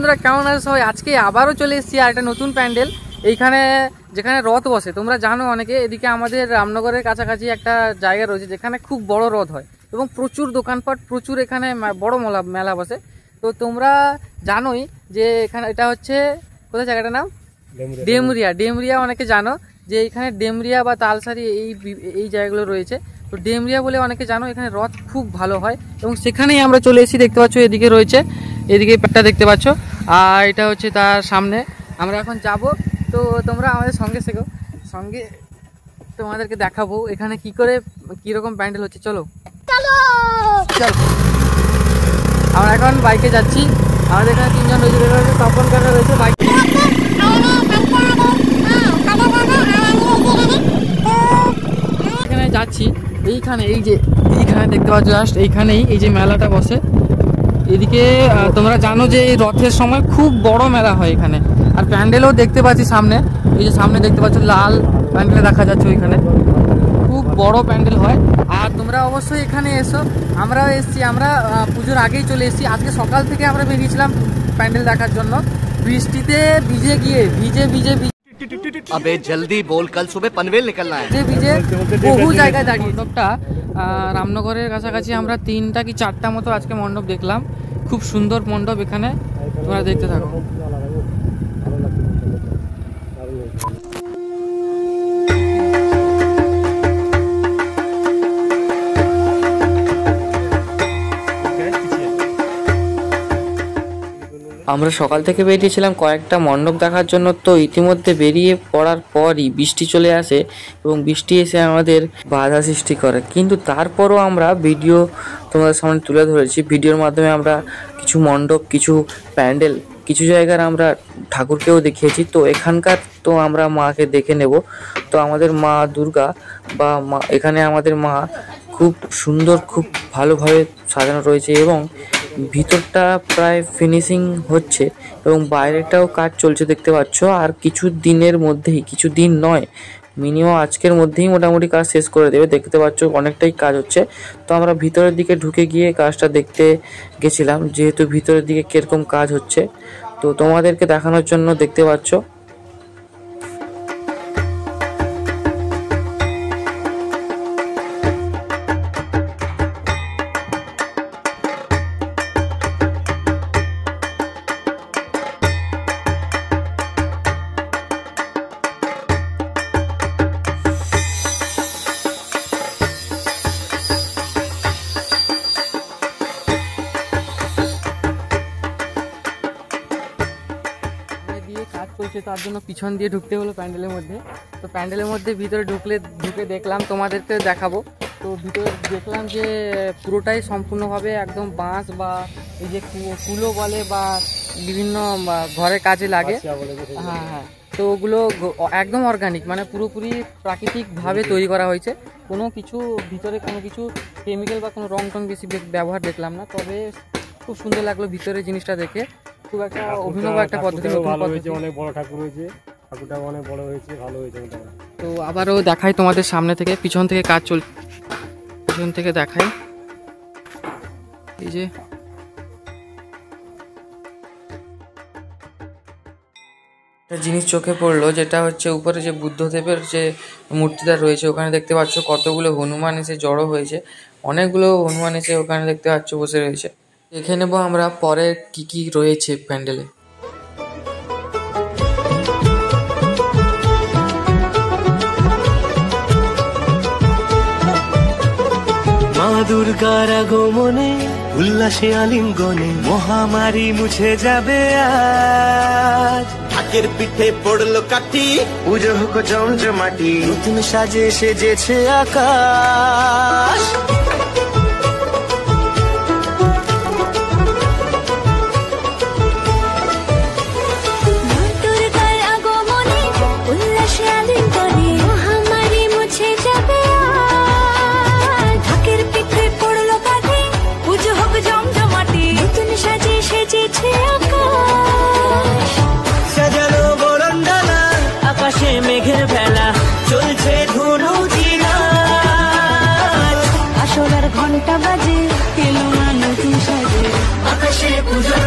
বন্ধুরা কেমন আছো সবাই? আজকে আবারও চলে এসেছি আর একটা নতুন প্যান্ডেল এইখানে, যেখানে রথ বসে। তোমরা জানো অনেকে, এদিকে আমাদের রামনগরের কাছাকাছি একটা জায়গা রয়েছে যেখানে খুব বড় রথ হয় এবং প্রচুর দোকানপাট, প্রচুর এখানে বড় মেলা বসে। তো তোমরা জানোই যে এখানে এটা হচ্ছে কোথায় জায়গাটার নাম? ডেমরিয়া। ডেমরিয়া অনেকে জানো যে এখানে ডেমরিয়া বা তালসারি এই জায়গাগুলো রয়েছে। তো ডেমরিয়া বলে অনেকে জানো, এখানে রথ খুব ভালো হয় এবং সেখানেই আমরা চলে এসেছি। দেখতে পাচ্ছ এদিকে রয়েছে, এদিকে পেটটা দেখতে পাচ্ছ, আর এটা হচ্ছে তার সামনে। আমরা এখন যাব, তো তোমরা আমাদের সঙ্গে থেকো, সঙ্গে তোমাদেরকে দেখাবো এখানে কীরকম প্যান্ডেল হচ্ছে। চলো চলো, আমরা এখন বাইকে যাচ্ছি। আমাদের এখানে তিনজন রয়েছে, তপন কাকা রয়েছে বাইক। এখানে যাচ্ছি, এইখানে দেখতে পাচ্ছ জাস্ট এইখানেই এই যে মেলাটা বসে। এদিকে তোমরা জানো যে এই রথের সময় খুব বড় মেলা হয় এখানে, আর প্যান্ডেলও দেখতে পাচ্ছি সামনে। এই যে সামনে দেখতে পাচ্ছ লাল প্যান্ডেল দেখা যাচ্ছে, ওইখানে খুব বড় প্যান্ডেল হয়। আর তোমরা অবশ্যই এখানে এসো, আমরাও এসেছি। আমরা পুজোর আগেই চলে এসেছি। আজকে সকাল থেকে আমরা বেরিয়েছিলাম প্যান্ডেল দেখার জন্য, বৃষ্টিতে ভিজে ভিজে अबे जल्दी बोल, कल सुबह पनवेल निकलना है। বহু জায়গায় দাঁড়িয়ে সবটা রামনগরের কাছাকাছি আমরা 3টা কি 4টা মতো আজকে মণ্ডপ দেখলাম। খুব সুন্দর মণ্ডপ এখানে, তোমরা দেখতে থাকো। আমরা সকাল থেকে বেরিয়েছিলাম কয়েকটা মণ্ডপ দেখার জন্য। তো ইতিমধ্যে বেরিয়ে পড়ার পরই বৃষ্টি চলে আসে এবং বৃষ্টি এসে আমাদের বাধা সৃষ্টি করে, কিন্তু তারপরও আমরা ভিডিও তোমাদের সামনে তুলে ধরেছি। ভিডিওর মাধ্যমে আমরা কিছু মণ্ডপ, কিছু প্যান্ডেল, কিছু জায়গার আমরা ঠাকুরকেও দেখিয়েছি। তো এখানকার তো আমরা মাকে দেখে নেব। তো আমাদের মা দুর্গা বা মা, এখানে আমাদের মা খুব সুন্দর, খুব ভালোভাবে সাজানো রয়েছে এবং ভিতরটা প্রায় ফিনিশিং হচ্ছে এবং বাইরেটাও কাজ চলছে দেখতে পাচ্ছ। আর কিছু দিনের মধ্যেই, কিছু দিন নয়, মিনিমাম আজকের মধ্যেই মোটামুটি কাজ শেষ করে দেবে। দেখতে পাচ্ছ অনেকটাই কাজ হচ্ছে। তো আমরা ভিতরের দিকে ঢুকে গিয়ে কাজটা দেখতে গেছিলাম, যেহেতু ভিতরের দিকে কিরকম কাজ হচ্ছে তো তোমাদেরকে দেখানোর জন্য। দেখতে পাচ্ছ চলছে, তার জন্য পিছন দিয়ে ঢুকতে হলো প্যান্ডেলের মধ্যে। তো প্যান্ডেলের মধ্যে ভিতরে ঢুকে দেখলাম, তোমাদেরকে দেখাবো। তো ভিতরে দেখলাম যে পুরোটাই সম্পূর্ণভাবে একদম বাঁশ বা এই যে কুলো বলে বা বিভিন্ন ঘরের কাজে লাগে, হ্যাঁ, তো ওগুলো একদম অর্গানিক, মানে পুরোপুরি প্রাকৃতিকভাবে তৈরি করা হয়েছে। ভিতরে কোনো কিছু কেমিক্যাল বা কোনো রং টং বেশি ব্যবহার দেখলাম না। তবে খুব সুন্দর লাগলো ভিতরে জিনিসটা দেখে। খুব একটা অভিনব একটা পদ্ধতি, অনেক বড় ঠাকুর হয়েছে, ঠাকুরটা অনেক বড় হয়েছে, ভালো হয়েছে। তো আবারও দেখাই তোমাদের সামনে থেকে, পিছন থেকে কাজ পিছন থেকে দেখাই। এই যে একটা জিনিস চোখে পড়লো, যেটা হচ্ছে উপরে যে বুদ্ধদেবের যে মূর্তিটা রয়েছে, ওখানে দেখতে পাচ্ছ কতগুলো হনুমান এসে জড়ো হয়েছে। অনেকগুলো হনুমান এসে ওখানে দেখতে পাচ্ছ বসে রয়েছে। দেখে নেবো আমরা পরে কি রয়েছে প্যান্ডেলে। মা দুর্গার আগমনে, উল্লাসে আলিঙ্গনে, মহামারী মুছে যাবে আজ। ঢাকের পিঠে পড়লো কাঠি, পুজো হোক জমজমাটি, নতুন সাজে সেজেছে আকাশ। মেঘের ভেলা চলছে ধনু জিনা, আসলার ঘন্টা বাজে, এলো না নতুন সাজে, আকাশে পুজো